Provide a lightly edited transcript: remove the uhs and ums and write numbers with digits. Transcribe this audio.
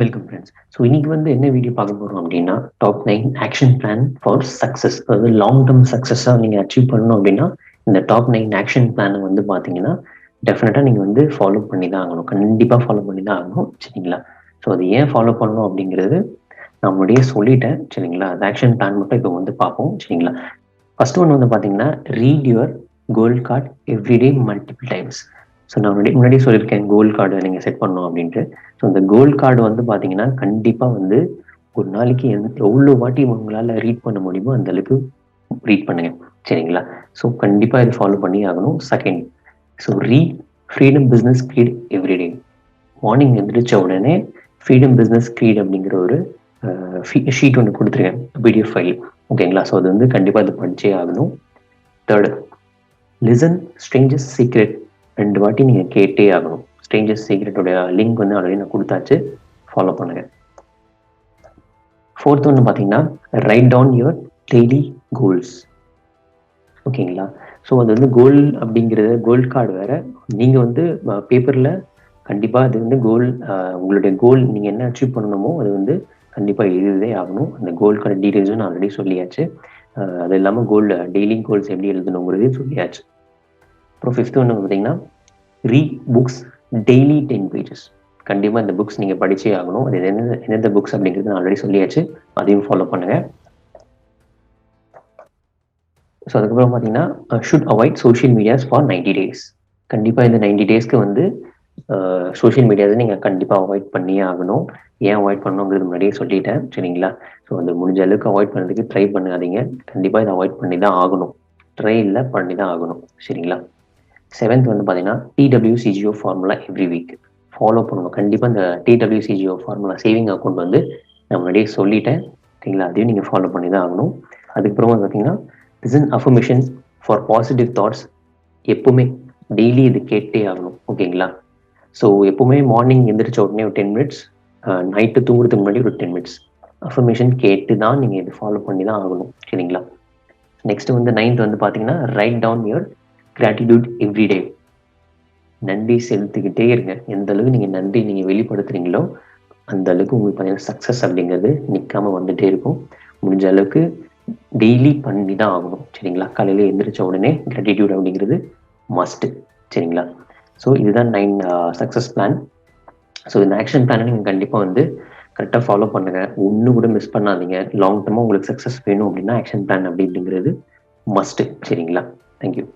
Welcome friends. So இன்னைக்கு வந்து என்ன வீடியோ பார்க்க போகிறோம் அப்படின்னா, top 9 action plan for success. அதாவது லாங் டேர்ம் சக்ஸஸாக நீங்கள் அச்சீவ் பண்ணணும் அப்படின்னா, இந்த டாப் 9 ஆக்ஷன் பிளானை வந்து பார்த்தீங்கன்னா, டெஃபினட்டாக நீங்கள் வந்து ஃபாலோ பண்ணி தான் ஆகணும். கண்டிப்பாக ஃபாலோ பண்ணி தான் ஆகணும். சரிங்களா? ஸோ அது ஏன் ஃபாலோ பண்ணணும் அப்படிங்கிறது நான் முன்னாடியே சொல்லிட்டேன். சரிங்களா? அது ஆக்ஷன் பிளான் மட்டும் இப்போ வந்து பார்ப்போம். சரிங்களா? ஃபர்ஸ்ட் ஒன் வந்து பார்த்தீங்கன்னா, read your goal card everyday multiple times. So நான் முன்னாடியே சொல்லியிருக்கேன், கோல் கார்டு நீங்கள் செட் பண்ணணும் அப்படின்ட்டு. ஸோ இந்த கோல் கார்டு வந்து பார்த்தீங்கன்னா, கண்டிப்பாக வந்து ஒரு நாளைக்கு எவ்வளோ வாட்டி உங்களால் ரீட் பண்ண முடியுமோ அந்த அளவுக்கு ரீட் பண்ணுங்க. சரிங்களா? ஸோ கண்டிப்பாக இது ஃபாலோ பண்ணி ஆகணும். Second, so read freedom business greet everyday. Morning எழுந்திரிச்ச உடனே ஃப்ரீடம் பிஸ்னஸ் க்ரீட் அப்படிங்கிற ஒரு ஷீட் ஒன்று கொடுத்துருக்கேன், பிடிஎஃப் ஃபைல். ஓகேங்களா? ஸோ அது வந்து கண்டிப்பாக இது படிச்சே ஆகணும். Third, listen strangers secret. 2 வாட்டி நீங்கள் கேட்டே ஆகணும். ஸ்ட்ரேஞ்சர்ஸ் சீக்ரெட்டோட லிங்க் வந்து ஆல்ரெடி நான் கொடுத்தாச்சு, ஃபாலோ பண்ணுங்க. ஃபோர்த் ஒன்று பார்த்தீங்கன்னா, write down your daily goals. ஓகேங்களா? ஸோ அது வந்து கோல் அப்படிங்கிறது கோல் கார்டு வேற. நீங்கள் வந்து பேப்பரில் கண்டிப்பாக அது வந்து கோல், உங்களுடைய கோல் நீங்கள் என்ன அச்சீவ் பண்ணணுமோ அது வந்து கண்டிப்பாக எழுதவே ஆகணும். அந்த கோல் கார்டு டீட்டெயில்ஸும் நான் ஆல்ரெடி சொல்லியாச்சு. அது இல்லாமல் டெய்லி கோல்ஸ் எப்படி எழுதணுங்கிறதையும் சொல்லியாச்சு. அப்புறம் ஃபிஃப்த் ஒன்று பார்த்தீங்கன்னா, ரீட் புக்ஸ் டெய்லி 10 pages. கண்டிப்பாக இந்த புக்ஸ் நீங்கள் படிச்சே ஆகணும். அது எந்தெந்த புக்ஸ் அப்படிங்கிறது நான் ஆல்ரெடி சொல்லியாச்சு, அதையும் ஃபாலோ பண்ணுங்க. ஸோ அதுக்கப்புறம் பார்த்தீங்கன்னா, should avoid social medias for 90 days. கண்டிப்பாக இந்த 90 daysக்கு வந்து சோஷியல் மீடியாவை நீங்கள் கண்டிப்பாக அவாய்ட் பண்ணியே ஆகணும். ஏன் அவாய்ட் பண்ணணுங்கிறது முன்னாடியே சொல்லிட்டேன். சரிங்களா? ஸோ அது முடிஞ்ச அளவுக்கு அவாய்ட் பண்ணுறதுக்கு ட்ரை பண்ணாதீங்க. கண்டிப்பாக இதை அவாய்ட் பண்ணி தான் ஆகணும். ட்ரை இல்லை, பண்ணி தான் ஆகணும். சரிங்களா? 7th வந்து பார்த்தீங்கன்னா, TWCGO formula every week follow பண்ணணும். கண்டிப்பாக இந்த TWCGO ஃபார்முலா சேவிங் அக்கௌண்ட் வந்து நான் முன்னாடியே சொல்லிட்டேன். சரிங்களா? அதையும் நீங்கள் ஃபாலோ பண்ணி தான் ஆகணும். அதுக்கப்புறம் வந்து பார்த்தீங்கன்னா, listen affirmation for positive thoughts. எப்பவுமே டெய்லி இது கேட்டே ஆகணும். ஓகேங்களா? ஸோ எப்பவுமே மார்னிங் எந்திரிச்ச உடனே ஒரு 10 minutes, நைட்டு தூங்குறதுக்கு முன்னாடி ஒரு 10 minutes அஃபர்மேஷன் கேட்டு தான் நீங்கள் இது ஃபாலோ பண்ணி தான் ஆகணும். சரிங்களா? நெக்ஸ்ட் வந்து 9th வந்து பார்த்தீங்கன்னா, write down your gratitude everyday. நன்றி செலுத்திக்கிட்டே இருங்க. எந்த அளவுக்கு நீங்கள் நன்றி நீங்கள் வெளிப்படுத்துறீங்களோ அந்த அளவுக்கு உங்களுக்கு பார்த்தீங்கன்னா சக்ஸஸ் அப்படிங்கிறது நிற்காம வந்துட்டே இருக்கும். முடிஞ்ச அளவுக்கு டெய்லி பண்ணி தான் ஆகணும். சரிங்களா? காலையில் எழுந்திரிச்ச உடனே கிராட்டிடியூட் அப்படிங்கிறது மஸ்ட்டு. சரிங்களா? ஸோ இதுதான் 9 சக்ஸஸ் பிளான். ஸோ இந்த ஆக்ஷன் பிளானை நீங்கள் கண்டிப்பாக வந்து கரெக்டாக ஃபாலோ பண்ணுங்க. ஒன்று கூட மிஸ் பண்ணாதீங்க. லாங் டர்மாக உங்களுக்கு சக்ஸஸ் வேணும் அப்படின்னா ஆக்ஷன் பிளான் அப்படிங்கிறது மஸ்ட்டு. சரிங்களா? தேங்க்யூ.